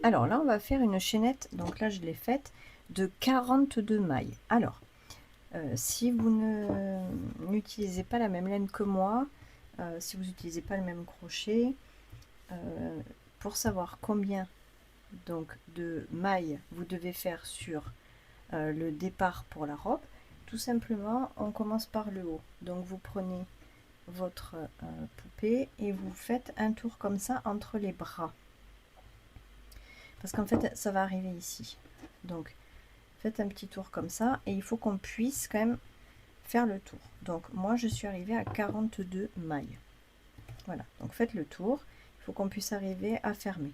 Alors là, on va faire une chaînette, donc là je l'ai faite, de 42 mailles. Alors, si vous n'utilisez pas la même laine que moi, si vous n'utilisez pas le même crochet, pour savoir combien donc de mailles vous devez faire sur le départ pour la robe, tout simplement on commence par le haut. Donc vous prenez votre poupée et vous faites un tour comme ça entre les bras, parce qu'en fait ça va arriver ici. Donc faites un petit tour comme ça et il faut qu'on puisse quand même faire le tour. Donc moi je suis arrivée à 42 mailles. Voilà, donc faites le tour, il faut qu'on puisse arriver à fermer,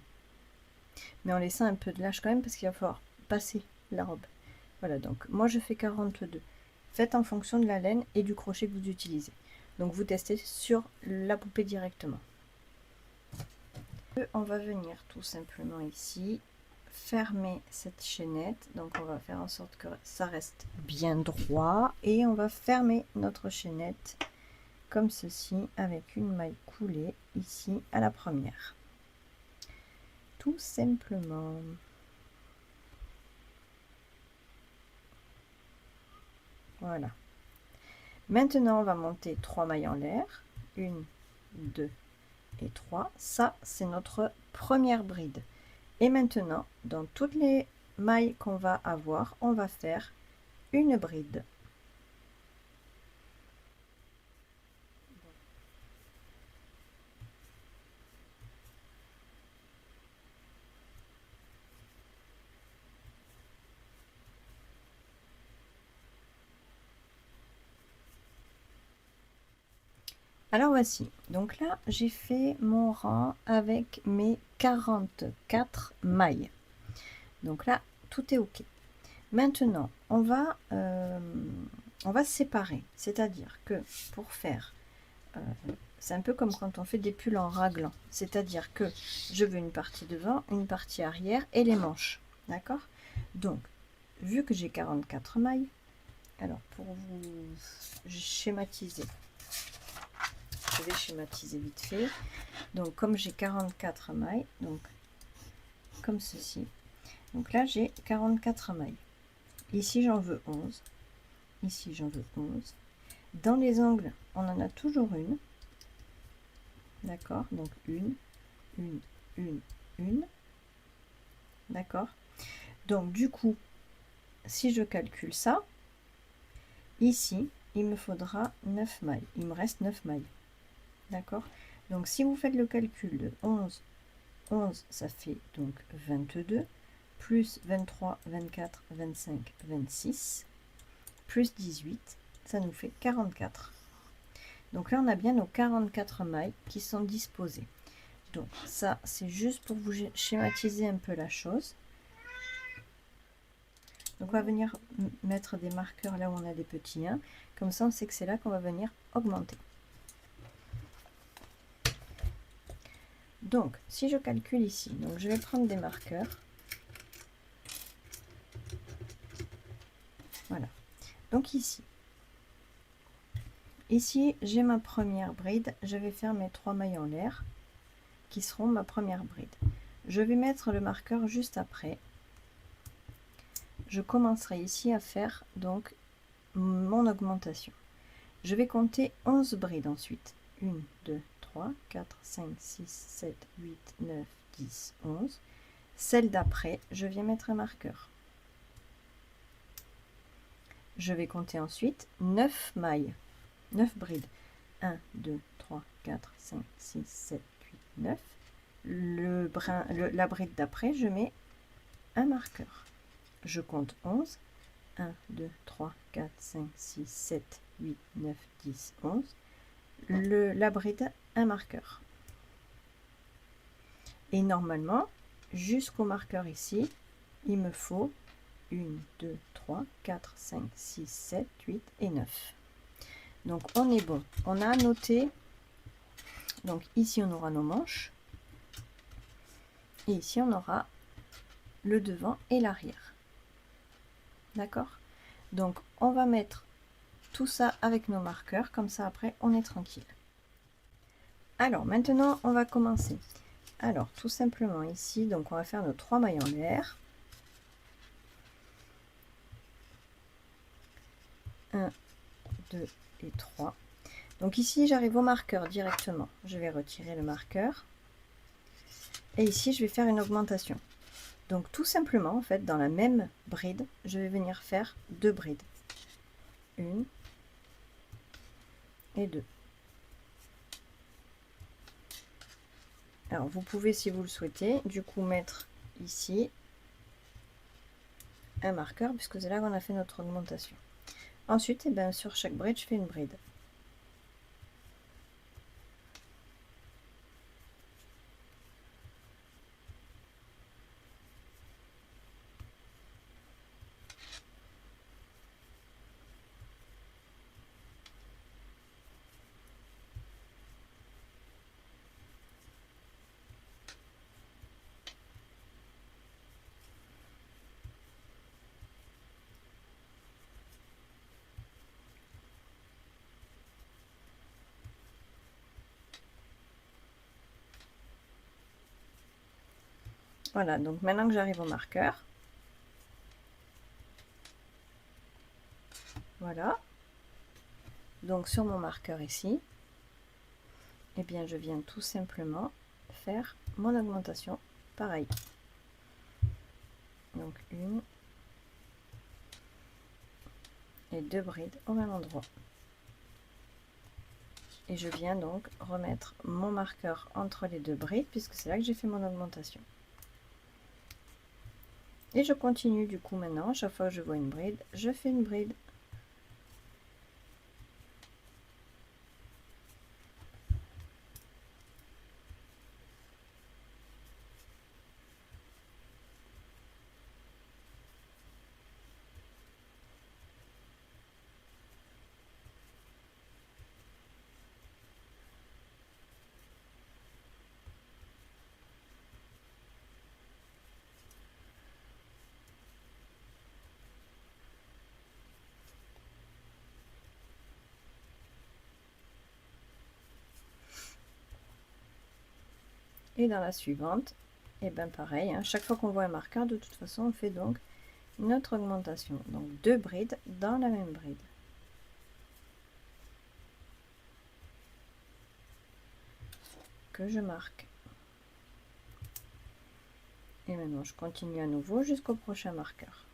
mais en laissant un peu de lâche quand même, parce qu'il va falloir passer la robe. Voilà, donc moi je fais 42. Faites en fonction de la laine et du crochet que vous utilisez. Donc vous testez sur la poupée directement. On va venir tout simplement ici fermer cette chaînette. Donc on va faire en sorte que ça reste bien droit et on va fermer notre chaînette comme ceci avec une maille coulée ici à la première. Tout simplement. Voilà. Maintenant, on va monter 3 mailles en l'air. 1, 2 et 3. Ça, c'est notre première bride. Et maintenant, dans toutes les mailles qu'on va avoir, on va faire une bride. Alors voici, donc là j'ai fait mon rang avec mes 44 mailles. Donc là tout est ok. Maintenant on va séparer, c'est-à-dire que pour faire, c'est un peu comme quand on fait des pulls en raglan, c'est-à-dire que je veux une partie devant, une partie arrière et les manches, d'accord? Donc vu que j'ai 44 mailles, alors pour vous schématiser, je vais schématiser vite fait. Donc comme j'ai 44 mailles, donc comme ceci, donc là j'ai 44 mailles. Ici j'en veux 11, ici j'en veux 11. Dans les angles on en a toujours une, d'accord? Donc une, d'accord? Donc du coup si je calcule ça, ici il me faudra 9 mailles, il me reste 9 mailles, d'accord? Donc si vous faites le calcul de 11 ça fait donc 22, plus 23, 24, 25, 26, plus 18, ça nous fait 44. Donc là on a bien nos 44 mailles qui sont disposées. Donc ça c'est juste pour vous schématiser un peu la chose. Donc on va venir mettre des marqueurs là où on a des petits 1, comme ça on sait que c'est là qu'on va venir augmenter. Donc si je calcule ici, donc je vais prendre des marqueurs. Voilà, donc ici j'ai ma première bride, je vais faire mes 3 mailles en l'air qui seront ma première bride. Je vais mettre le marqueur juste après. Je commencerai ici à faire donc mon augmentation. Je vais compter 11 brides ensuite. 1, 2, 3, 4, 5, 6, 7, 8, 9, 10, 11. Celle d'après, je viens mettre un marqueur. Je vais compter ensuite 9 mailles, 9 brides. 1, 2, 3, 4, 5, 6, 7, 8, 9. La bride d'après, je mets un marqueur. Je compte 11. 1, 2, 3, 4, 5, 6, 7, 8, 9, 10, 11. La bride, un marqueur. Et normalement, jusqu'au marqueur ici, il me faut 1, 2, 3, 4, 5, 6, 7, 8 et 9. Donc on est bon. On a noté. Donc ici on aura nos manches. Et ici on aura le devant et l'arrière. D'accord? Donc on va mettre tout ça avec nos marqueurs, comme ça après on est tranquille. Alors maintenant on va commencer Alors, tout simplement ici, donc on va faire nos 3 mailles en l'air. 1, 2 et 3. Donc ici, j'arrive au marqueur directement. Je vais retirer le marqueur. Et ici, je vais faire une augmentation. Donc tout simplement, en fait, dans la même bride, je vais venir faire 2 brides. 1 et 2. Alors vous pouvez, si vous le souhaitez, du coup mettre ici un marqueur, puisque c'est là qu'on a fait notre augmentation. Ensuite, sur chaque bride, je fais une bride. Voilà, donc maintenant que j'arrive au marqueur, voilà, donc sur mon marqueur ici, eh bien je viens tout simplement faire mon augmentation, pareil. Donc 1 et 2 brides au même endroit. Et je viens donc remettre mon marqueur entre les 2 brides, puisque c'est là que j'ai fait mon augmentation. Et je continue du coup maintenant, chaque fois que je vois une bride, je fais une bride. Et dans la suivante, et bien pareil, hein, chaque fois qu'on voit un marqueur, de toute façon, on fait donc notre augmentation. Donc 2 brides dans la même bride. Que je marque. Et maintenant, je continue à nouveau jusqu'au prochain marqueur.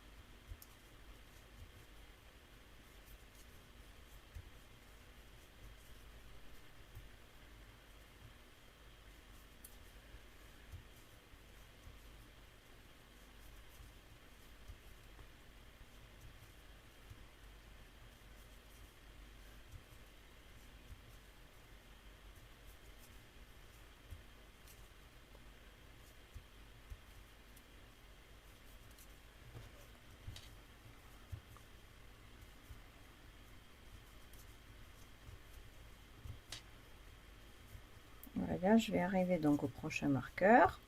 Voilà, je vais arriver donc au prochain marqueur.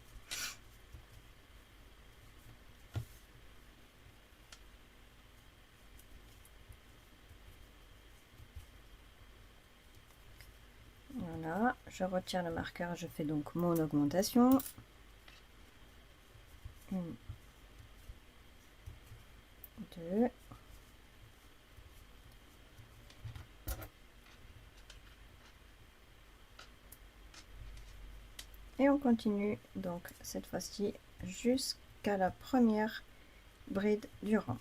Voilà, je retire le marqueur, je fais donc mon augmentation. 1, 2. Et on continue donc cette fois-ci jusqu'à la première bride du rang.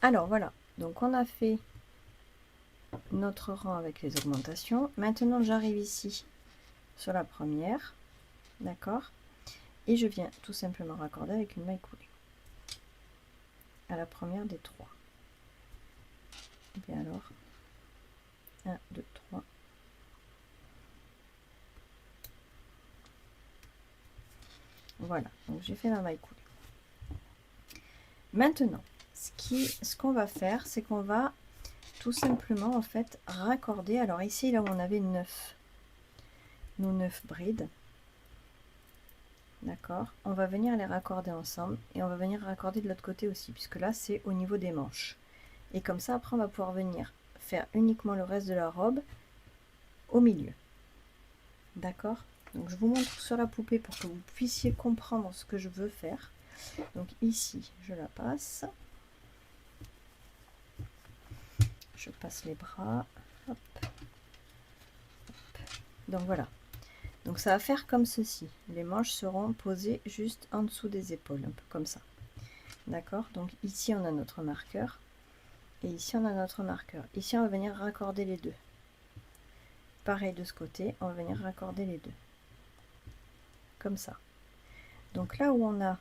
Alors voilà, donc on a fait notre rang avec les augmentations. Maintenant j'arrive ici sur la première, d'accord, et je viens tout simplement raccorder avec une maille coulée à la première des 3. Et bien alors 1, 2, 3. Voilà, donc j'ai fait ma maille coulée. Maintenant, ce qu'on va faire, c'est qu'on va tout simplement en fait raccorder. Alors ici, là où on avait 9 brides, D'accord, on va venir les raccorder ensemble et on va venir raccorder de l'autre côté aussi, puisque là c'est au niveau des manches. Et comme ça, après, on va pouvoir venir faire uniquement le reste de la robe au milieu. D'accord? Donc, je vous montre sur la poupée pour que vous puissiez comprendre ce que je veux faire. Donc, ici, je la passe. Je passe les bras. Hop. Hop. Donc, voilà. Donc, ça va faire comme ceci. Les manches seront posées juste en dessous des épaules, un peu comme ça. D'accord? Donc, ici, on a notre marqueur. Et ici, on a notre marqueur. Ici, on va venir raccorder les deux. Pareil de ce côté, on va venir raccorder les deux. Comme ça. Donc là où on a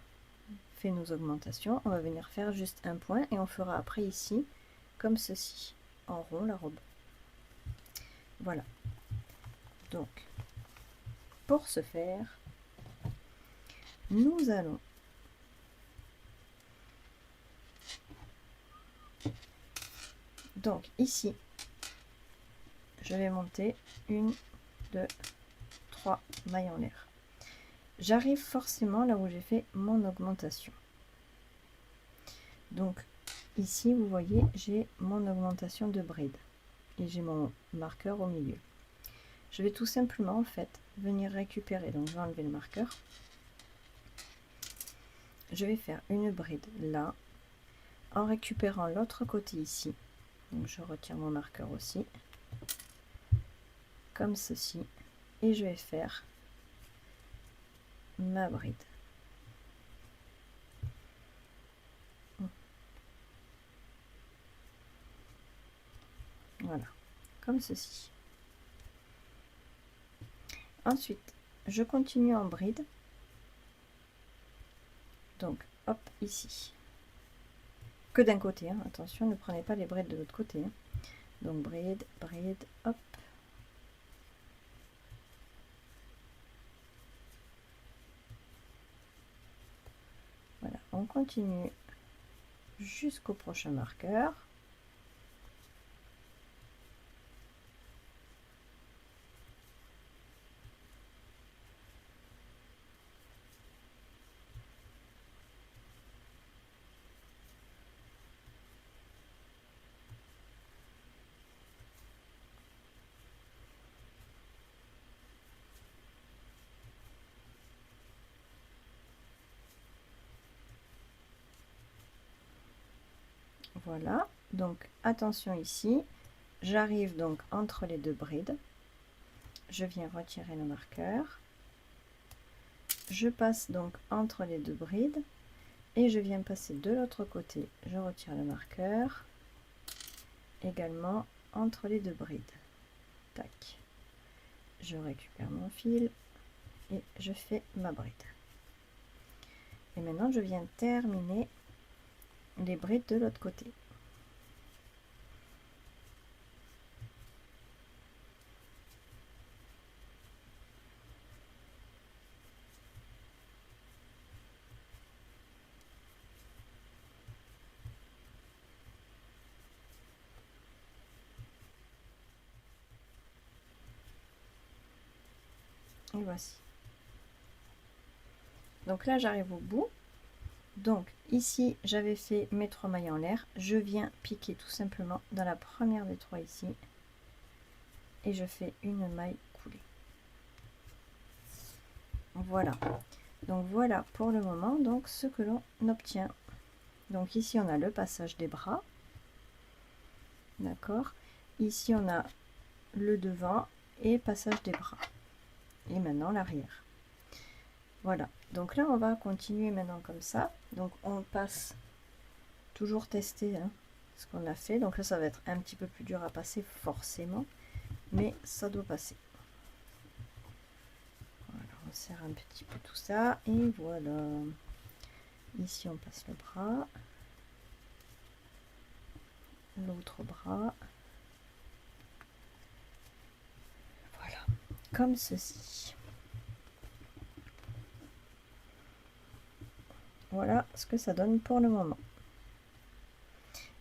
fait nos augmentations, on va venir faire juste un point et on fera après ici, comme ceci, en rond la robe. Voilà. Donc, pour ce faire, nous allons donc ici, je vais monter 1, 2, 3 mailles en l'air. J'arrive forcément là où j'ai fait mon augmentation. Donc ici, vous voyez, j'ai mon augmentation de bride et j'ai mon marqueur au milieu. Je vais tout simplement en fait venir récupérer, donc je vais enlever le marqueur. Je vais faire une bride là en récupérant l'autre côté ici. Donc je retire mon marqueur aussi, comme ceci, et je vais faire ma bride. Voilà, comme ceci. Ensuite, je continue en bride. Donc, hop, ici. Que d'un côté, hein. Attention, ne prenez pas les brides de l'autre côté. Hein. Donc, bride, bride, hop. Voilà, on continue jusqu'au prochain marqueur. Voilà, donc attention ici, j'arrive donc entre les deux brides, je viens retirer le marqueur, je passe donc entre les deux brides et je viens passer de l'autre côté, je retire le marqueur, également entre les deux brides. Tac, je récupère mon fil et je fais ma bride. Et maintenant je viens terminer les brides de l'autre côté. Et voici. Donc là j'arrive au bout. Donc ici j'avais fait mes 3 mailles en l'air, je viens piquer tout simplement dans la première des 3 ici et je fais une maille coulée. Voilà, donc voilà pour le moment donc ce que l'on obtient. Donc ici on a le passage des bras, d'accord, ici on a le devant et passage des bras et maintenant l'arrière. Voilà, donc là on va continuer maintenant comme ça. Donc on passe, toujours tester hein, ce qu'on a fait. Donc là ça va être un petit peu plus dur à passer forcément, mais ça doit passer. Voilà, on serre un petit peu tout ça et voilà. Ici on passe le bras, l'autre bras. Voilà, comme ceci. Voilà ce que ça donne pour le moment.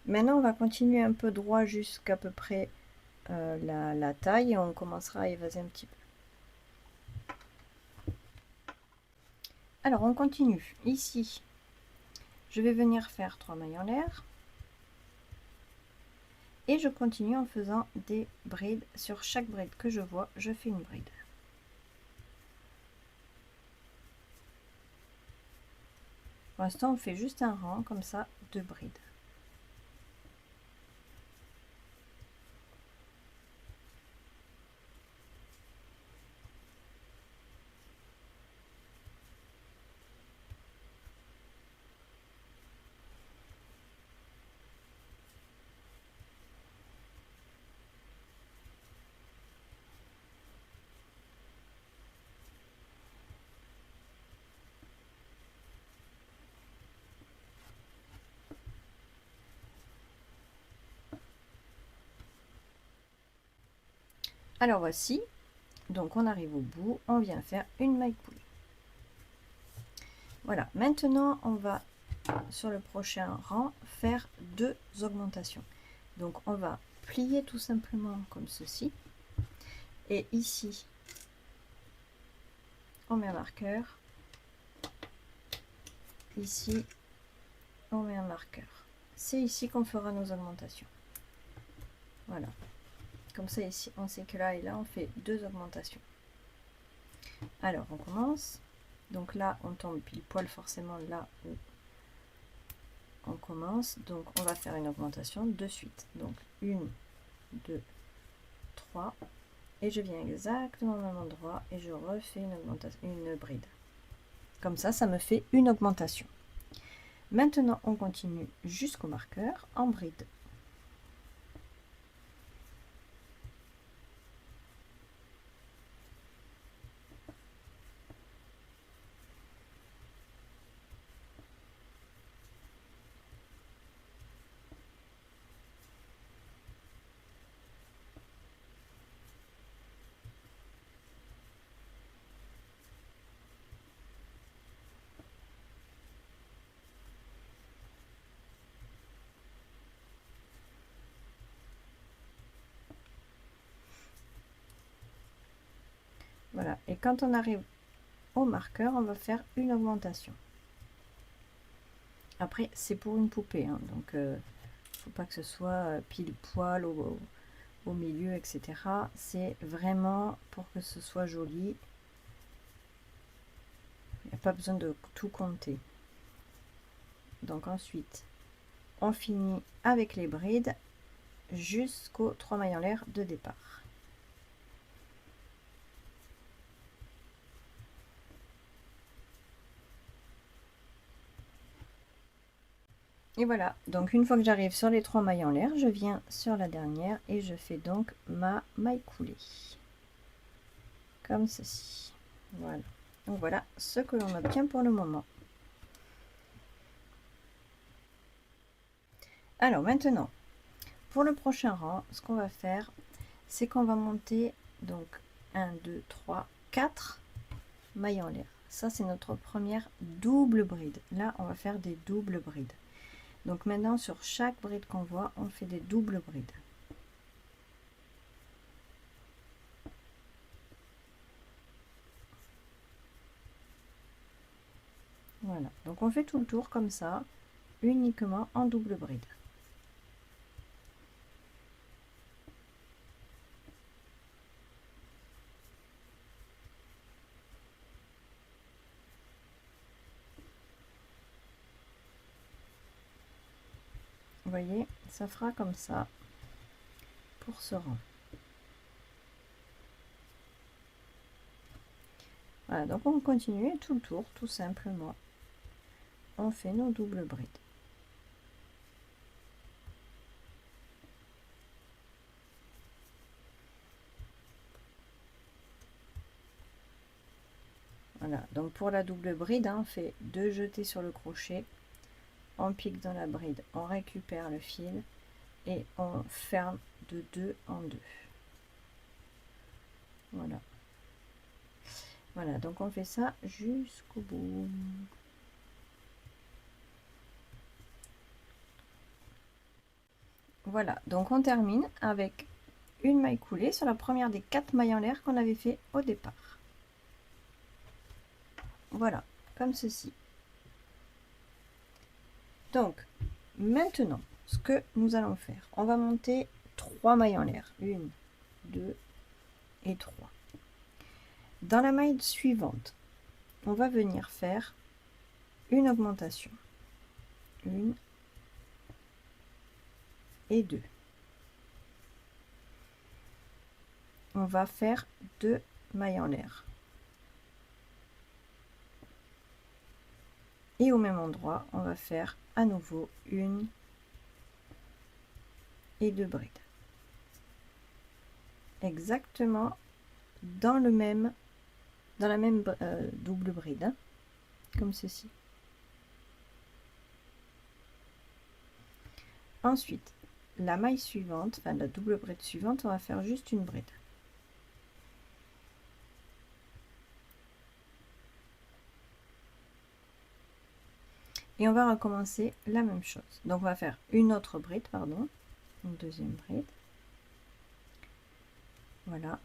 Maintenant, on va continuer un peu droit jusqu'à peu près la taille et on commencera à évaser un petit peu. Alors on continue. Ici, je vais venir faire 3 mailles en l'air. Et je continue en faisant des brides. Sur chaque bride que je vois, je fais une bride. Pour l'instant, on fait juste un rang comme ça de brides. Alors voici, donc on arrive au bout, on vient faire une maille coulée. Voilà, maintenant on va sur le prochain rang faire 2 augmentations. Donc on va plier tout simplement comme ceci. Et ici, on met un marqueur. Ici, on met un marqueur. C'est ici qu'on fera nos augmentations. Voilà. Comme ça ici, on sait que là et là, on fait 2 augmentations. Alors, on commence. Donc là, on tombe pile poil forcément là où on commence. Donc, on va faire une augmentation de suite. Donc, 1, 2, 3. Et je viens exactement au même endroit et je refais une augmentation, une bride. Comme ça, ça me fait une augmentation. Maintenant, on continue jusqu'au marqueur en bride. Voilà, et quand on arrive au marqueur, on va faire une augmentation. Après, c'est pour une poupée, hein, donc faut pas que ce soit pile poil au milieu, etc. C'est vraiment pour que ce soit joli. Il n'y a pas besoin de tout compter. Donc ensuite, on finit avec les brides jusqu'aux 3 mailles en l'air de départ. Et voilà, donc une fois que j'arrive sur les 3 mailles en l'air, je viens sur la dernière et je fais donc ma maille coulée. Comme ceci. Voilà. Donc voilà ce que l'on obtient pour le moment. Alors maintenant, pour le prochain rang, ce qu'on va faire, c'est qu'on va monter donc 1, 2, 3, 4 mailles en l'air. Ça, c'est notre première double bride. Là, on va faire des doubles brides. Donc maintenant, sur chaque bride qu'on voit, on fait des doubles brides. Voilà, donc on fait tout le tour comme ça, uniquement en double bride. Vous voyez, ça fera comme ça pour ce rang. Voilà, donc on continue tout le tour, tout simplement. On fait nos doubles brides. Voilà, donc pour la double bride, hein, on fait 2 jetés sur le crochet, on pique dans la bride, on récupère le fil et on ferme de 2 en 2. Voilà. Voilà, donc on fait ça jusqu'au bout. Voilà, donc on termine avec une maille coulée sur la première des 4 mailles en l'air qu'on avait fait au départ. Voilà, comme ceci. Donc, maintenant, ce que nous allons faire, on va monter 3 mailles en l'air. 1, 2 et 3. Dans la maille suivante, on va venir faire une augmentation. 1 et 2. On va faire 2 mailles en l'air. Et au même endroit, on va faire à nouveau 1 et 2 brides. Exactement dans la même double bride, hein, comme ceci. Ensuite, la maille suivante, enfin la double bride suivante, on va faire juste une bride. Et on va recommencer la même chose. Donc on va faire une autre bride, pardon, une deuxième bride. Voilà.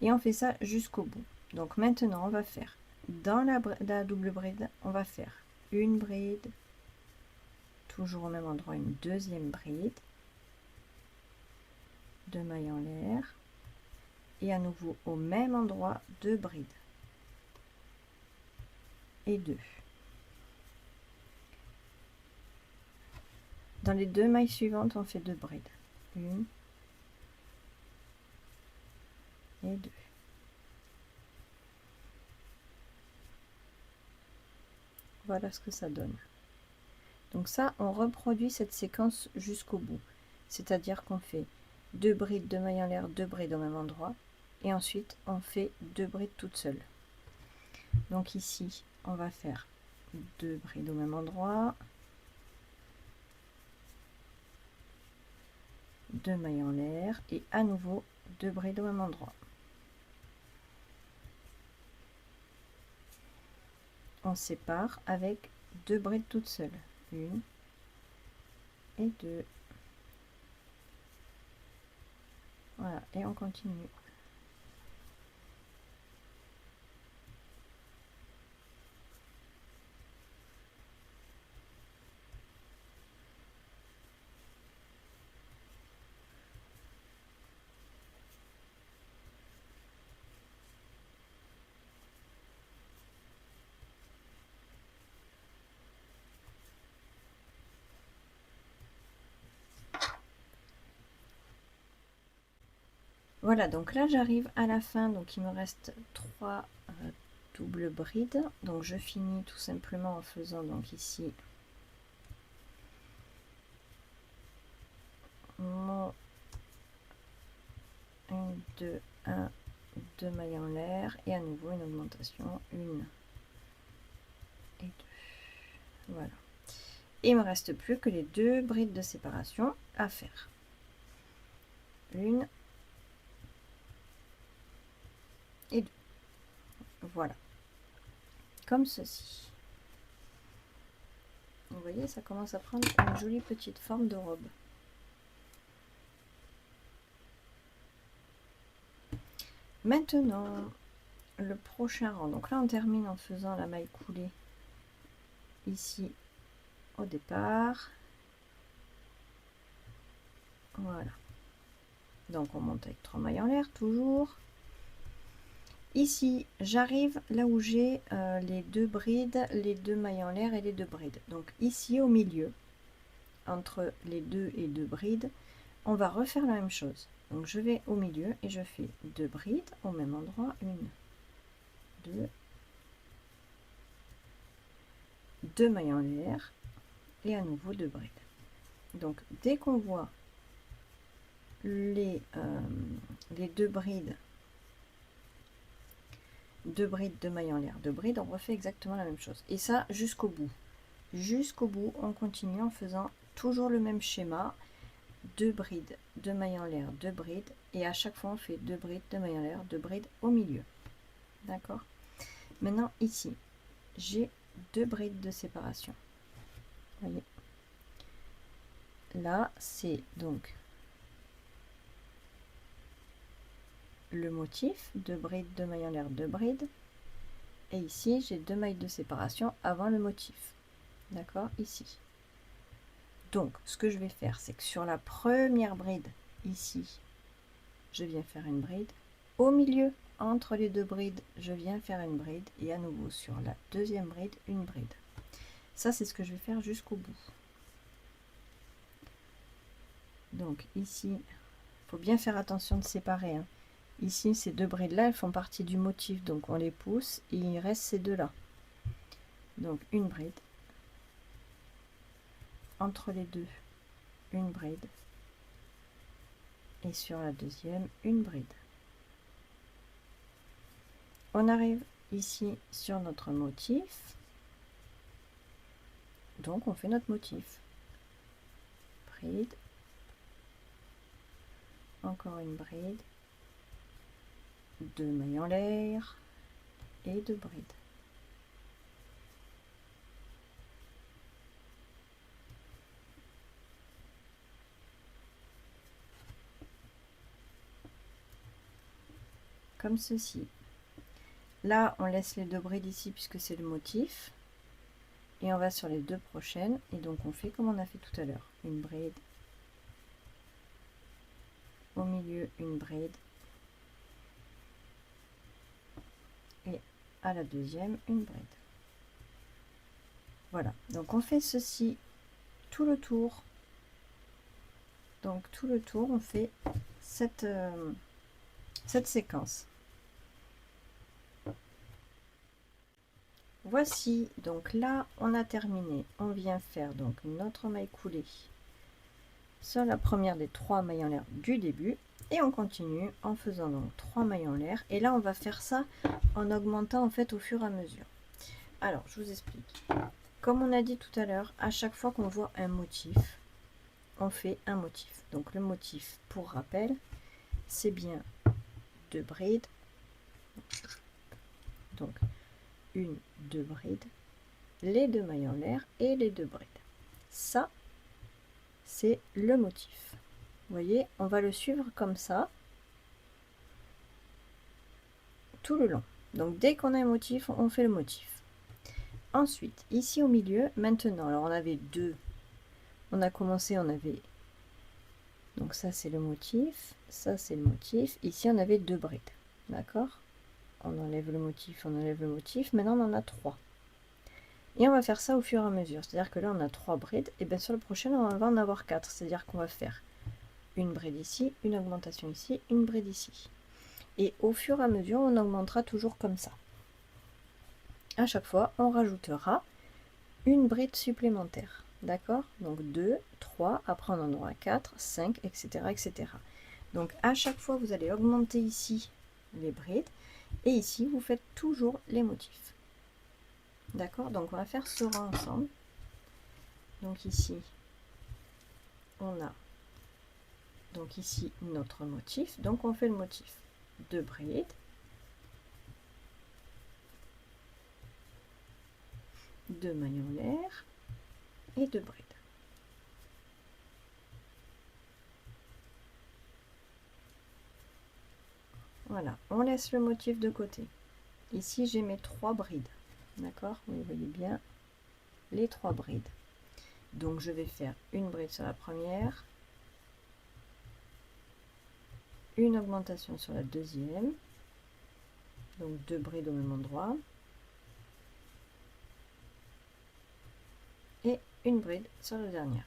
Et on fait ça jusqu'au bout. Donc maintenant on va faire dans la double bride, on va faire une bride, toujours au même endroit une deuxième bride, 2 mailles en l'air, et à nouveau au même endroit 2 brides et 2. Dans les 2 mailles suivantes, on fait 2 brides, 1 et 2. Voilà ce que ça donne. Donc ça, on reproduit cette séquence jusqu'au bout. C'est-à-dire qu'on fait 2 brides, 2 mailles en l'air, 2 brides au même endroit. Et ensuite, on fait 2 brides toutes seules. Donc ici, on va faire 2 brides au même endroit. 2 mailles en l'air et à nouveau 2 brides au même endroit. On sépare avec 2 brides toutes seules. 1 et 2. Voilà, et on continue. Voilà, donc là j'arrive à la fin, donc il me reste 3 doubles brides. Donc je finis tout simplement en faisant donc ici mon 1, 2, 1, 2 mailles en l'air et à nouveau une augmentation, 1 et 2. Voilà. Et il me reste plus que les 2 brides de séparation à faire. 1 et 2. Voilà. Comme ceci. Vous voyez, ça commence à prendre une jolie petite forme de robe. Maintenant, le prochain rang. Donc là, on termine en faisant la maille coulée ici au départ. Voilà. Donc on monte avec 3 mailles en l'air, toujours. Ici, j'arrive là où j'ai les 2 brides, les 2 mailles en l'air et les 2 brides. Donc ici, au milieu, entre les 2 et 2 brides, on va refaire la même chose. Donc je vais au milieu et je fais 2 brides au même endroit, 1, 2, 2 mailles en l'air et à nouveau 2 brides. Donc dès qu'on voit les 2 brides, 2 brides, 2 mailles en l'air, 2 brides, on refait exactement la même chose. Et ça jusqu'au bout. Jusqu'au bout, on continue en faisant toujours le même schéma. 2 brides, 2 mailles en l'air, 2 brides. Et à chaque fois, on fait 2 brides, 2 mailles en l'air, 2 brides au milieu. D'accord? Maintenant, ici, j'ai 2 brides de séparation. Vous voyez? Là, c'est donc le motif, 2 brides, 2 mailles en l'air, 2 brides. Et ici, j'ai 2 mailles de séparation avant le motif. D'accord, ici. Donc, ce que je vais faire, c'est que sur la première bride, ici, je viens faire une bride. Au milieu, entre les deux brides, je viens faire une bride. Et à nouveau, sur la deuxième bride, une bride. Ça, c'est ce que je vais faire jusqu'au bout. Donc, ici, il faut bien faire attention de séparer. Hein. Ici, ces deux brides-là, elles font partie du motif. Donc, on les pousse et il reste ces deux-là. Donc, une bride. Entre les deux, une bride. Et sur la deuxième, une bride. On arrive ici sur notre motif. Donc, on fait notre motif. Bride. Encore une bride. 2 mailles en l'air. Et 2 brides. Comme ceci. Là, on laisse les 2 brides ici puisque c'est le motif. Et on va sur les 2 prochaines. Et donc, on fait comme on a fait tout à l'heure. Une bride. Au milieu, une bride. Et à la deuxième, une bride. Voilà. Donc, on fait ceci tout le tour. Donc, tout le tour, on fait cette séquence. Voici, donc là, on a terminé. On vient faire donc notre maille coulée sur la première des 3 mailles en l'air du début. Et on continue en faisant donc 3 mailles en l'air. Et là, on va faire ça en augmentant en fait au fur et à mesure. Alors, je vous explique. Comme on a dit tout à l'heure, à chaque fois qu'on voit un motif, on fait un motif. Donc, le motif, pour rappel, c'est bien 2 brides. Donc, 1, 2 brides, les 2 mailles en l'air et les 2 brides. Ça, c'est le motif. Vous voyez, on va le suivre comme ça tout le long. Donc, dès qu'on a un motif, on fait le motif. Ensuite, ici au milieu, maintenant, alors on avait 2. On a commencé, on avait... Donc ça, c'est le motif. Ça, c'est le motif. Ici, on avait 2 brides. D'accord? On enlève le motif, on enlève le motif. Maintenant, on en a 3. Et on va faire ça au fur et à mesure. C'est-à-dire que là, on a 3 brides. Et bien sur le prochain, on va en avoir 4. C'est-à-dire qu'on va faire une bride ici, une augmentation ici, une bride ici. Et au fur et à mesure, on augmentera toujours comme ça. À chaque fois, on rajoutera une bride supplémentaire. D'accord? Donc 2, 3, après on en aura 4, 5, etc., etc. Donc à chaque fois, vous allez augmenter ici les brides. Et ici, vous faites toujours les motifs. D'accord? Donc on va faire ce rang ensemble. Donc ici, on a donc ici notre motif. Donc on fait le motif. 2 brides. 2 mailles en l'air et 2 brides. Voilà, on laisse le motif de côté. Ici, j'ai mes 3 brides. D'accord? Vous voyez bien les 3 brides. Donc, je vais faire une bride sur la première, une augmentation sur la deuxième, donc 2 brides au même endroit, et une bride sur la dernière.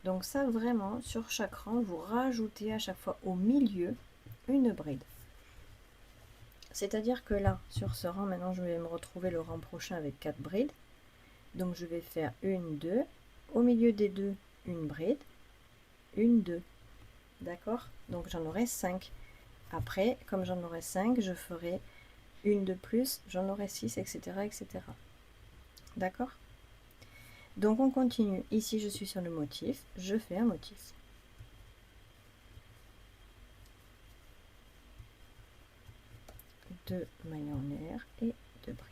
Donc ça, vraiment, sur chaque rang, vous rajoutez à chaque fois au milieu une bride. C'est-à-dire que là, sur ce rang, maintenant, je vais me retrouver le rang prochain avec 4 brides. Donc, je vais faire une, 2. Au milieu des 2, une bride. Une, 2. D'accord? Donc, j'en aurai 5. Après, comme j'en aurai 5, je ferai une de plus. J'en aurai 6, etc., etc. D'accord? Donc, on continue. Ici, je suis sur le motif. Je fais un motif. Deux mailles en l'air et 2 brides.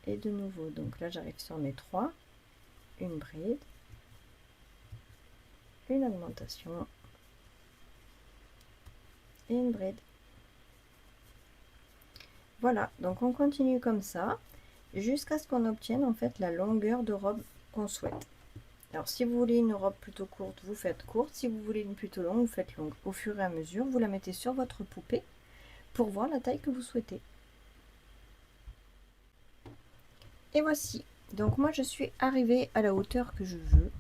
Et de nouveau, donc là j'arrive sur mes 3, une bride, une augmentation, et une bride. Voilà, donc on continue comme ça jusqu'à ce qu'on obtienne en fait la longueur de robe qu'on souhaite. Alors si vous voulez une robe plutôt courte, vous faites courte. Si vous voulez une plutôt longue, vous faites longue. Au fur et à mesure, vous la mettez sur votre poupée pour voir la taille que vous souhaitez. Et voici. Donc moi je suis arrivée à la hauteur que je veux.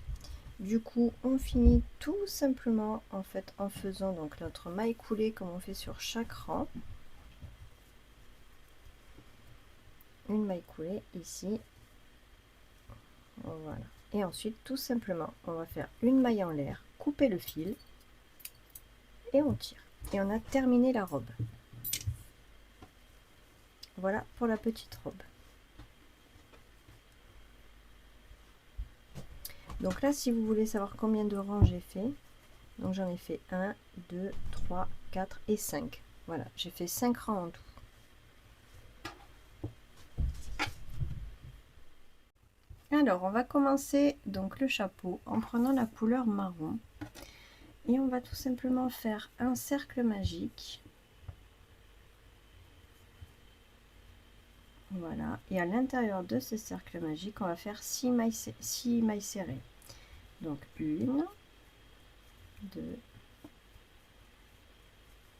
Du coup on finit tout simplement en fait en faisant donc notre maille coulée comme on fait sur chaque rang. Une maille coulée ici. Voilà. Et ensuite tout simplement on va faire une maille en l'air, couper le fil et on tire. Et on a terminé la robe. Voilà pour la petite robe. Donc là, si vous voulez savoir combien de rangs j'ai fait, donc j'en ai fait 1, 2, 3, 4 et 5. Voilà, j'ai fait 5 rangs en tout. Alors, on va commencer donc le chapeau en prenant la couleur marron. Et on va tout simplement faire un cercle magique. Voilà, et à l'intérieur de ce cercle magique, on va faire 6 mailles serrées. Donc 1, 2,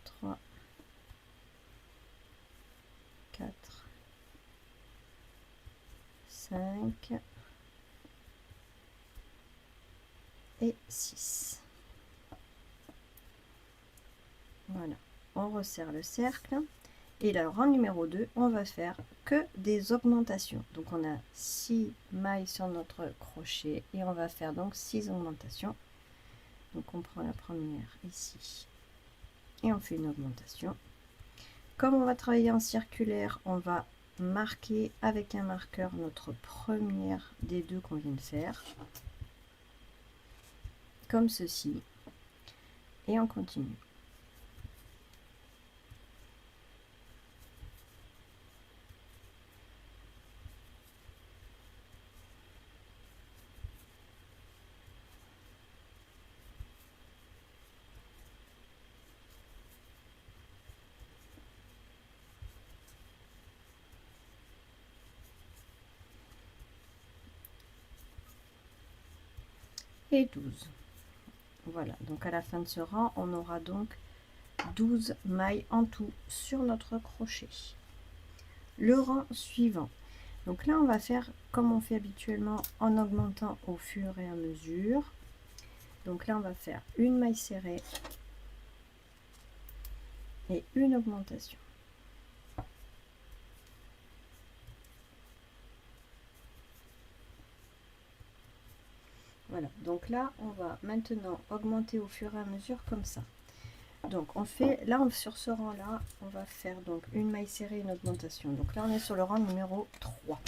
3, 4, 5 et 6. Voilà, on resserre le cercle. Et le rang numéro 2, on va faire que des augmentations. Donc on a 6 mailles sur notre crochet et on va faire donc 6 augmentations. Donc on prend la première ici et on fait une augmentation. Comme on va travailler en circulaire, on va marquer avec un marqueur notre première des deux qu'on vient de faire. Comme ceci. Et on continue. Et 12. Voilà, donc à la fin de ce rang, on aura donc 12 mailles en tout sur notre crochet. Le rang suivant. Donc là, on va faire comme on fait habituellement en augmentant au fur et à mesure. Donc là, on va faire une maille serrée et une augmentation. Voilà, donc là, on va maintenant augmenter au fur et à mesure comme ça. Donc on fait, là sur ce rang là, on va faire donc une maille serrée, une augmentation. Donc là, on est sur le rang numéro 3.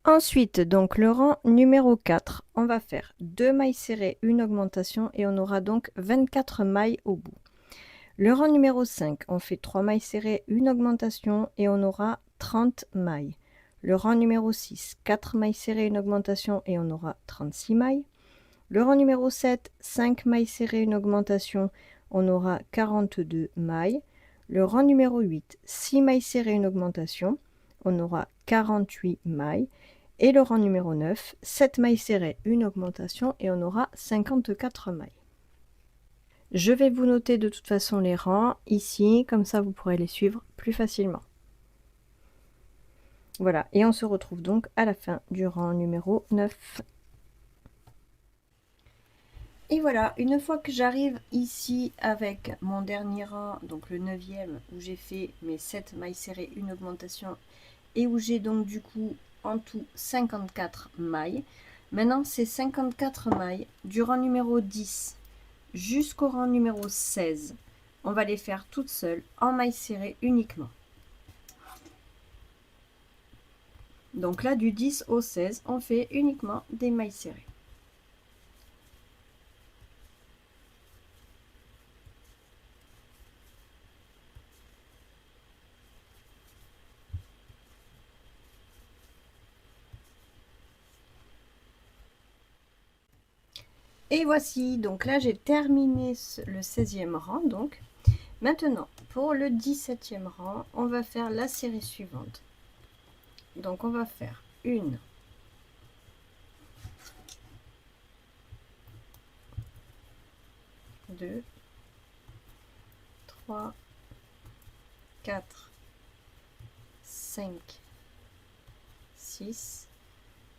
Ensuite, donc le rang numéro 4, on va faire 2 mailles serrées, une augmentation et on aura donc 24 mailles au bout. Le rang numéro 5, on fait 3 mailles serrées, une augmentation et on aura 30 mailles. Le rang numéro 6, 4 mailles serrées, une augmentation et on aura 36 mailles. Le rang numéro 7, 5 mailles serrées, une augmentation, on aura 42 mailles. Le rang numéro 8, 6 mailles serrées, une augmentation, on aura 48 mailles. Et le rang numéro 9, 7 mailles serrées, une augmentation et on aura 54 mailles. Je vais vous noter de toute façon les rangs ici, comme ça vous pourrez les suivre plus facilement. Voilà, et on se retrouve donc à la fin du rang numéro 9. Et voilà, une fois que j'arrive ici avec mon dernier rang, donc le 9e, où j'ai fait mes 7 mailles serrées, une augmentation, et où j'ai donc du coup en tout 54 mailles. Maintenant, ces 54 mailles, du rang numéro 10 jusqu'au rang numéro 16, on va les faire toutes seules en mailles serrées uniquement. Donc là, du 10 au 16, on fait uniquement des mailles serrées. Et voici, donc là j'ai terminé le 16e rang. Donc maintenant pour le 17e rang, on va faire la série suivante. Donc on va faire 1, 2, 3, 4, 5, 6,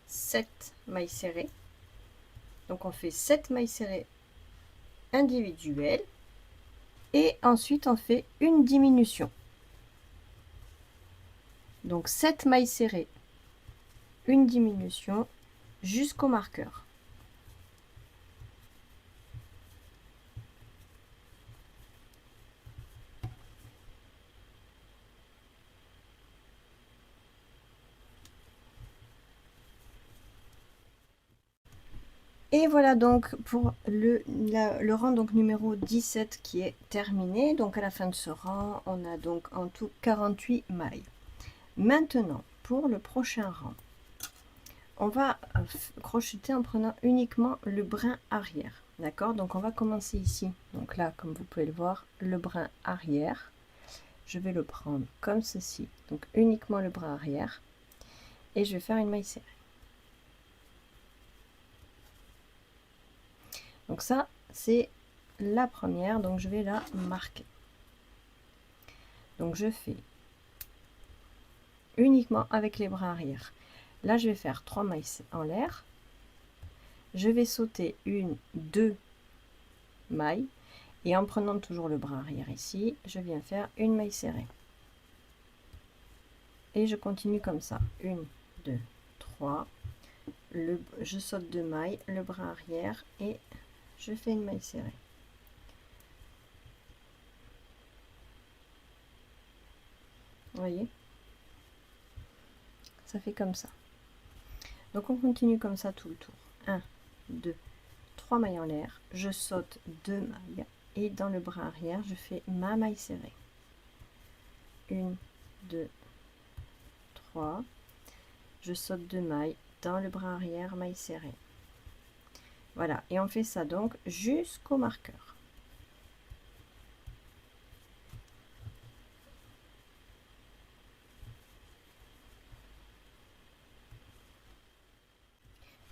7 mailles serrées. Donc on fait 7 mailles serrées individuelles et ensuite on fait une diminution. Donc 7 mailles serrées, une diminution jusqu'au marqueur. Et voilà donc pour le rang donc numéro 17 qui est terminé. Donc à la fin de ce rang, on a donc en tout 48 mailles. Maintenant, pour le prochain rang, on va crocheter en prenant uniquement le brin arrière. D'accord? Donc on va commencer ici. Donc là, comme vous pouvez le voir, le brin arrière. Je vais le prendre comme ceci. Donc uniquement le brin arrière. Et je vais faire une maille serrée. Donc ça, c'est la première. Donc je vais la marquer. Donc je fais uniquement avec les bras arrière. Là, je vais faire 3 mailles en l'air. Je vais sauter une, 2 mailles. Et en prenant toujours le bras arrière ici, je viens faire une maille serrée. Et je continue comme ça. 1, 2, 3. Je saute 2 mailles, le bras arrière et je fais une maille serrée. Vous voyez? Ça fait comme ça. Donc on continue comme ça tout le tour. 1, 2, 3 mailles en l'air. Je saute 2 mailles. Et dans le bras arrière, je fais ma maille serrée. 1, 2, 3. Je saute 2 mailles. Dans le bras arrière, maille serrée. Voilà. Et on fait ça donc jusqu'au marqueur.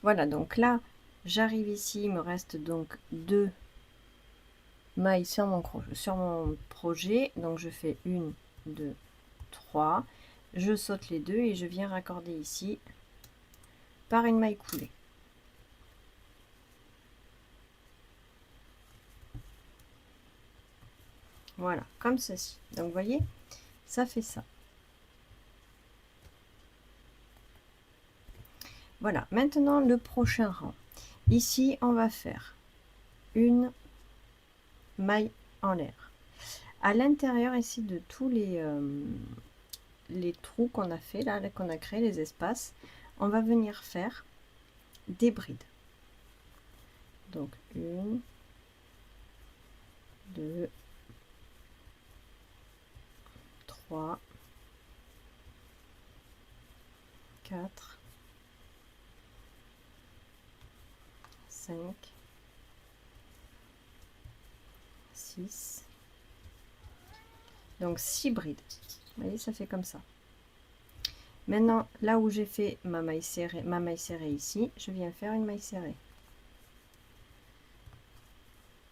Voilà, donc là, j'arrive ici, il me reste donc 2 mailles sur mon projet. Donc je fais 1, 2, 3. Je saute les deux et je viens raccorder ici par une maille coulée. Voilà, comme ceci. Donc vous voyez, ça fait ça. Voilà, maintenant le prochain rang. Ici, on va faire une maille en l'air. À l'intérieur ici de tous les trous qu'on a fait, là qu'on a créé, les espaces, on va venir faire des brides. Donc 1, 2, 3, 4, 5, 6. Donc 6 brides. Vous voyez, ça fait comme ça. Maintenant, là où j'ai fait ma maille serrée ici, je viens faire une maille serrée.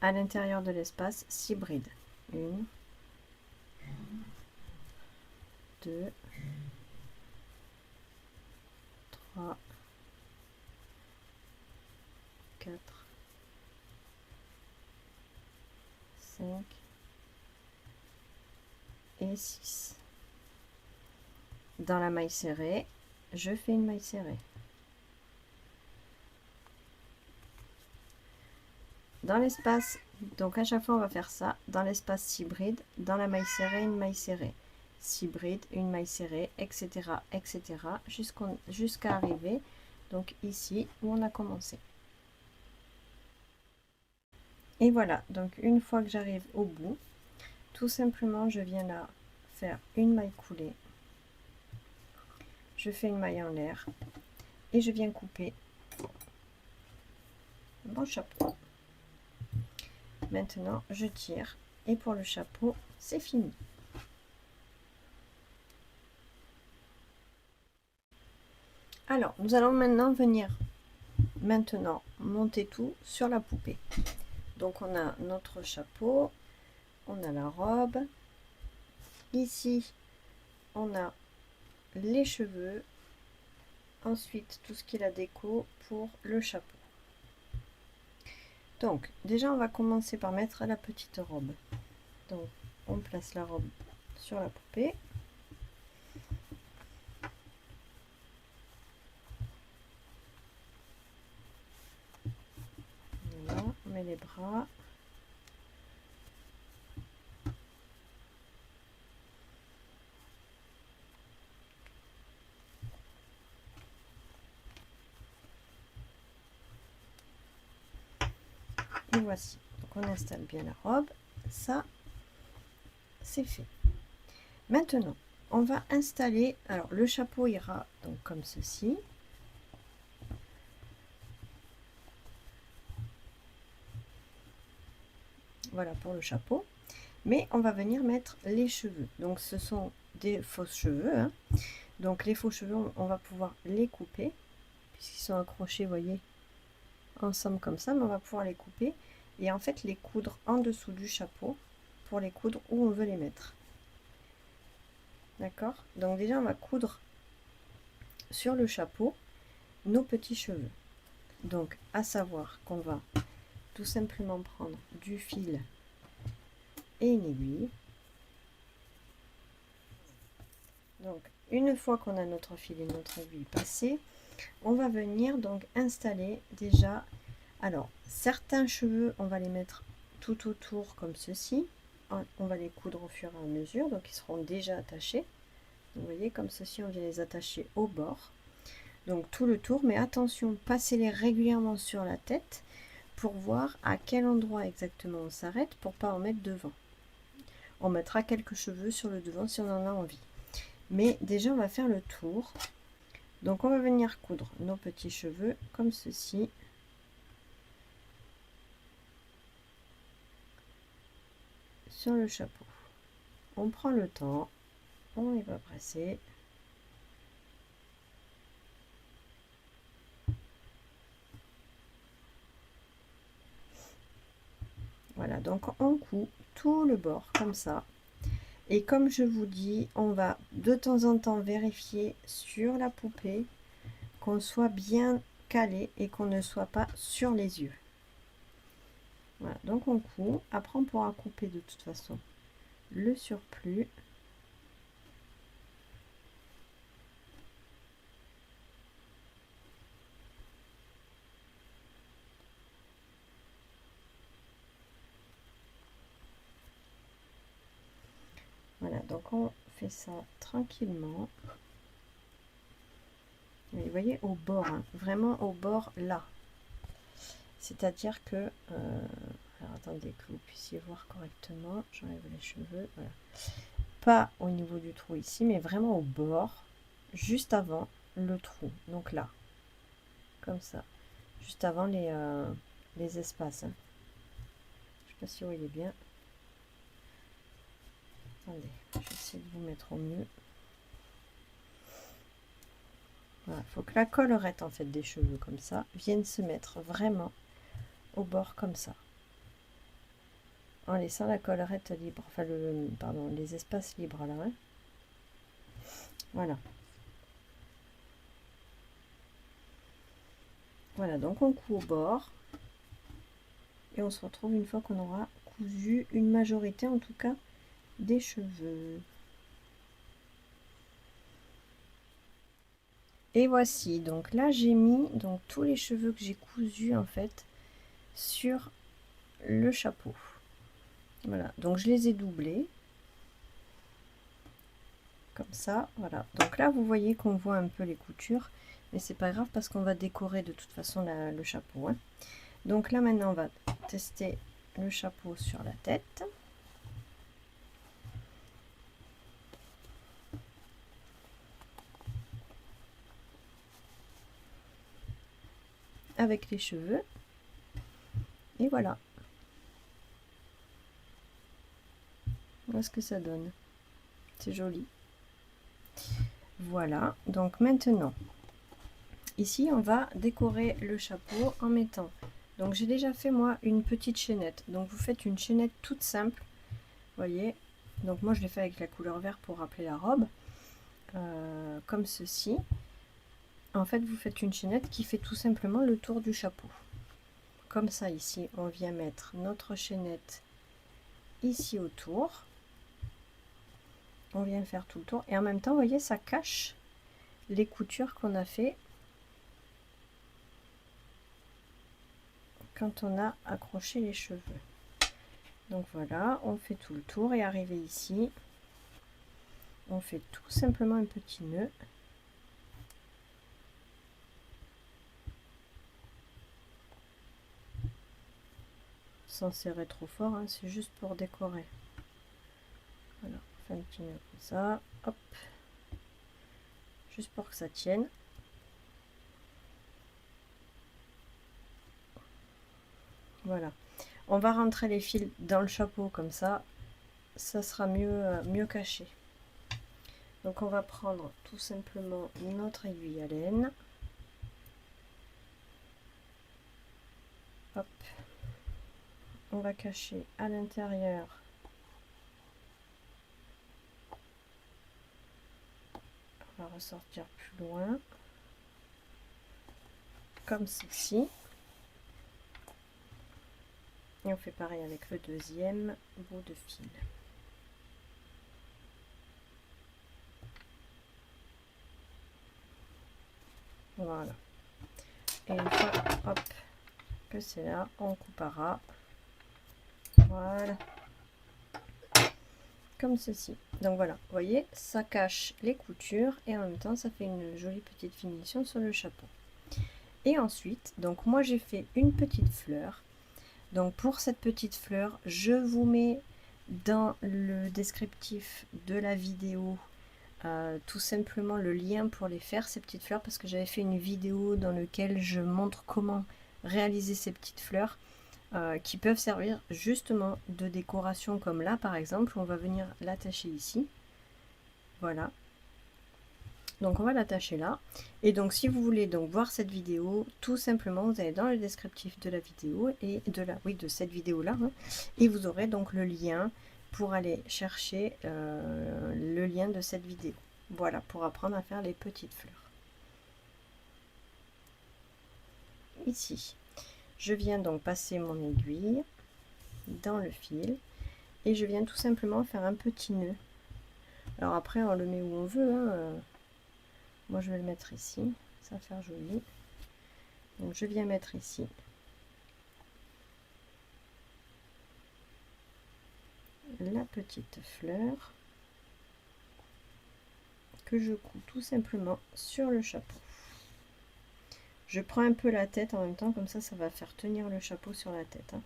À l'intérieur de l'espace, 6 brides. 1, 2, 3, 4, 5 et 6. Dans la maille serrée, je fais une maille serrée. Dans l'espace, donc à chaque fois on va faire ça, dans l'espace 6 brides, dans la maille serrée, une maille serrée. 6 brides, une maille serrée, etc. etc. jusqu'à arriver donc ici où on a commencé. Et voilà, donc une fois que j'arrive au bout, tout simplement je viens là faire une maille coulée. Je fais une maille en l'air et je viens couper mon chapeau. Maintenant, je tire et pour le chapeau, c'est fini. Alors, nous allons maintenant venir monter tout sur la poupée. Donc, on a notre chapeau, on a la robe. Ici, on a les cheveux. Ensuite, tout ce qui est la déco pour le chapeau. Donc, déjà, on va commencer par mettre la petite robe. Donc, on place la robe sur la poupée. Voilà, on met les bras. Et voici. Donc, on installe bien la robe. Ça, c'est fait. Maintenant, on va installer. Alors, le chapeau ira donc comme ceci. Voilà pour le chapeau. Mais on va venir mettre les cheveux. Donc, ce sont des faux cheveux. Hein. Donc, les faux cheveux, on va pouvoir les couper. Puisqu'ils sont accrochés, vous voyez, ensemble comme ça. Mais on va pouvoir les couper. Et en fait, les coudre en dessous du chapeau. Pour les coudre où on veut les mettre. D'accord? Donc, déjà, on va coudre sur le chapeau nos petits cheveux. Donc, à savoir qu'on va tout simplement prendre du fil et une aiguille. Donc, une fois qu'on a notre fil et notre aiguille passée, on va venir donc installer déjà. Alors, certains cheveux, on va les mettre tout autour comme ceci. On va les coudre au fur et à mesure, donc ils seront déjà attachés. Vous voyez, comme ceci, on vient les attacher au bord. Donc tout le tour, mais attention, passez-les régulièrement sur la tête pour voir à quel endroit exactement on s'arrête pour pas en mettre devant. On mettra quelques cheveux sur le devant si on en a envie. Mais déjà, on va faire le tour. Donc on va venir coudre nos petits cheveux comme ceci. Sur le chapeau. On prend le temps, on n'est pas pressé. Voilà, donc on coud tout le bord comme ça. Et comme je vous dis, on va de temps en temps vérifier sur la poupée qu'on soit bien calé et qu'on ne soit pas sur les yeux. Voilà, donc on coud. Après, on pourra couper de toute façon le surplus. Voilà, donc on fait ça tranquillement. Et vous voyez, au bord, hein, vraiment au bord là. C'est-à-dire que... alors attendez que vous puissiez voir correctement. J'enlève les cheveux. Voilà. Pas au niveau du trou ici, mais vraiment au bord, juste avant le trou. Donc là, comme ça. Juste avant les espaces. Hein. Je ne sais pas si vous voyez bien. Attendez, je vais essayer de vous mettre au mieux. Voilà, il faut que la collerette en fait des cheveux comme ça vienne se mettre vraiment au bord comme ça. En laissant la collerette libre, enfin les espaces libres là. Hein. Voilà. Voilà, donc on coud au bord. Et on se retrouve une fois qu'on aura cousu une majorité en tout cas des cheveux. Et voici, donc là j'ai mis donc tous les cheveux que j'ai cousus en fait sur le chapeau. Voilà, donc je les ai doublés. Comme ça, voilà. Donc là vous voyez qu'on voit un peu les coutures, mais c'est pas grave parce qu'on va décorer de toute façon le chapeau. Hein. Donc là maintenant on va tester le chapeau sur la tête. Avec les cheveux. Et voilà. Voilà ce que ça donne. C'est joli. Voilà, donc maintenant, ici on va décorer le chapeau en mettant. Donc j'ai déjà fait moi une petite chaînette. Donc vous faites une chaînette toute simple. Voyez. Donc moi je l'ai fait avec la couleur vert pour rappeler la robe. Comme ceci. En fait vous faites une chaînette qui fait tout simplement le tour du chapeau. Comme ça ici on vient mettre notre chaînette ici autour. On vient faire tout le tour. Et en même temps vous voyez ça cache les coutures qu'on a fait quand on a accroché les cheveux. Donc voilà, on fait tout le tour et arrivé ici, on fait tout simplement un petit nœud. Sans serrer trop fort, hein, c'est juste pour décorer. Voilà, on fait un petit nœud comme ça, hop, juste pour que ça tienne. Voilà, on va rentrer les fils dans le chapeau comme ça sera mieux caché. Donc on va prendre tout simplement notre aiguille à laine. Hop, on va cacher à l'intérieur on va ressortir plus loin comme ceci et on fait pareil avec le deuxième bout de fil. Voilà, et une fois hop que c'est là, on coupera. Voilà, comme ceci. Donc voilà, vous voyez, ça cache les coutures et en même temps ça fait une jolie petite finition sur le chapeau. Et ensuite, donc moi j'ai fait une petite fleur. Donc pour cette petite fleur, je vous mets dans le descriptif de la vidéo tout simplement le lien pour les faire, ces petites fleurs, parce que j'avais fait une vidéo dans laquelle je montre comment réaliser ces petites fleurs qui peuvent servir justement de décoration, comme là par exemple, on va venir l'attacher ici. Voilà. Donc on va l'attacher là. Et donc si vous voulez donc voir cette vidéo, tout simplement vous allez dans le descriptif de la vidéo et de cette vidéo là, hein, et vous aurez donc le lien pour aller chercher le lien de cette vidéo. Voilà, pour apprendre à faire les petites fleurs. Ici, je viens donc passer mon aiguille dans le fil et je viens tout simplement faire un petit nœud. Alors après on le met où on veut, hein. Moi je vais le mettre ici, ça va faire joli. Donc je viens mettre ici la petite fleur que je couds tout simplement sur le chapeau. Je prends un peu la tête en même temps, comme ça va faire tenir le chapeau sur la tête, hein.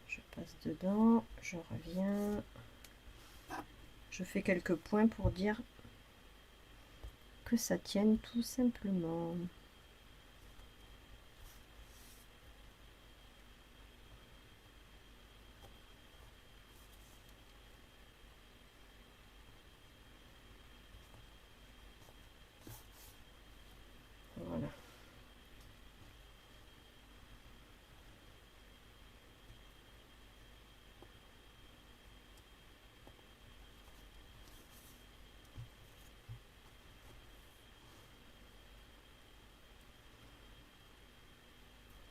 Je passe dedans, je reviens, je fais quelques points pour dire que ça tienne tout simplement. Voilà.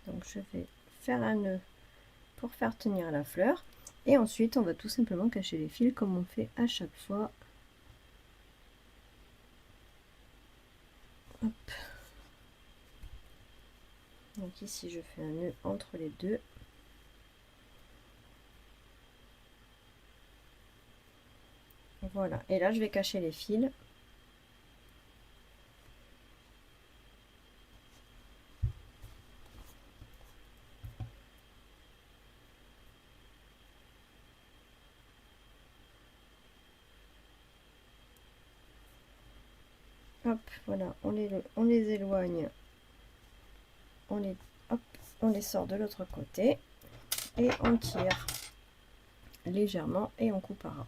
Donc je vais faire un nœud pour faire tenir la fleur et ensuite on va tout simplement cacher les fils comme on fait à chaque fois. Hop. Donc ici je fais un nœud entre les deux. Voilà, et là je vais cacher les fils. Hop, voilà, on les éloigne. On les, hop, on les sort de l'autre côté et on tire légèrement et on coupera.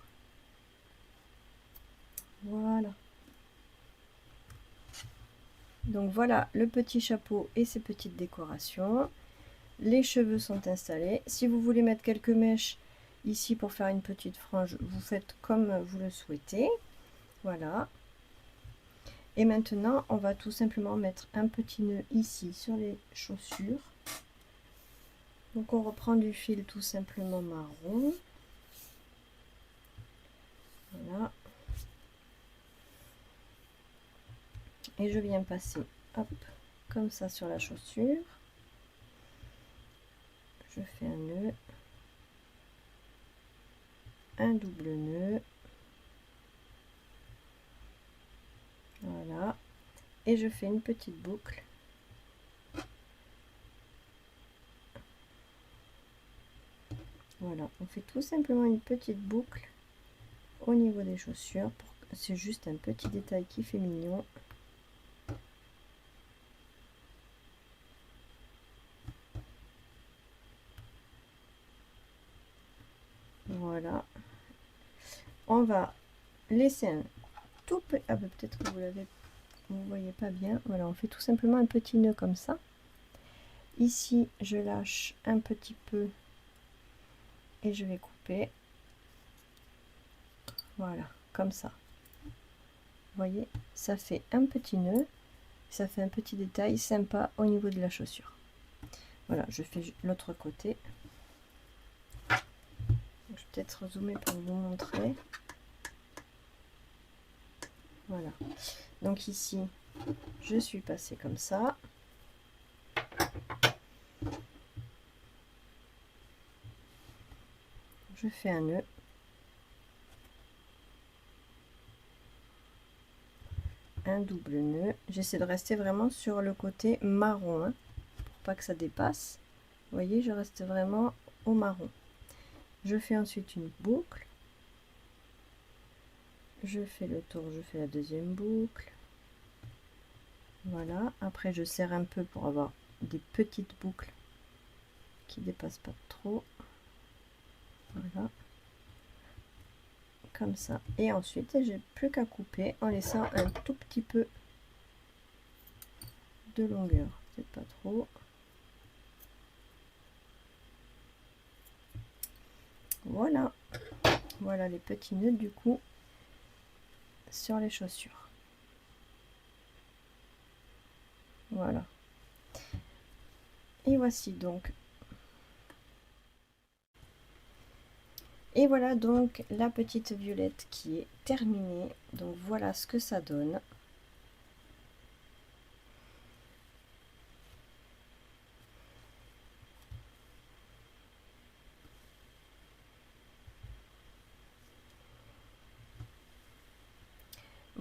Voilà. Donc voilà le petit chapeau et ses petites décorations. Les cheveux sont installés. Si vous voulez mettre quelques mèches ici pour faire une petite frange, vous faites comme vous le souhaitez. Voilà. Et maintenant, on va tout simplement mettre un petit nœud ici sur les chaussures. Donc on reprend du fil tout simplement marron. Voilà. Et je viens passer, hop, comme ça sur la chaussure. Je fais un nœud, un double nœud. Voilà. Et je fais une petite boucle. Voilà, on fait tout simplement une petite boucle au niveau des chaussures. C'est juste un petit détail qui fait mignon. Voilà. On va laisser un tout petit... Ah, peut-être que vous voyez pas bien. Voilà, on fait tout simplement un petit nœud comme ça. Ici, je lâche un petit peu et je vais couper. Voilà, comme ça. Vous voyez, ça fait un petit nœud. Ça fait un petit détail sympa au niveau de la chaussure. Voilà, je fais l'autre côté. Je vais peut-être zoomer pour vous montrer. Voilà. Donc ici, je suis passée comme ça. Je fais un nœud. Un double nœud. J'essaie de rester vraiment sur le côté marron, hein, pour pas que ça dépasse. Vous voyez, je reste vraiment au marron. Je fais ensuite une boucle. Je fais le tour, je fais la deuxième boucle. Voilà. Après, je serre un peu pour avoir des petites boucles qui dépassent pas trop. Voilà. Comme ça. Et ensuite, j'ai plus qu'à couper en laissant un tout petit peu de longueur. Peut-être pas trop. Voilà. Voilà les petits nœuds du coup sur les chaussures. Voilà. Et voici donc. Et voilà donc la petite violette qui est terminée. Donc voilà ce que ça donne.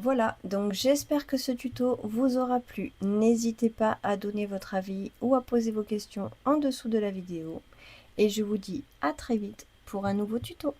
Voilà, donc j'espère que ce tuto vous aura plu. N'hésitez pas à donner votre avis ou à poser vos questions en dessous de la vidéo. Et je vous dis à très vite pour un nouveau tuto.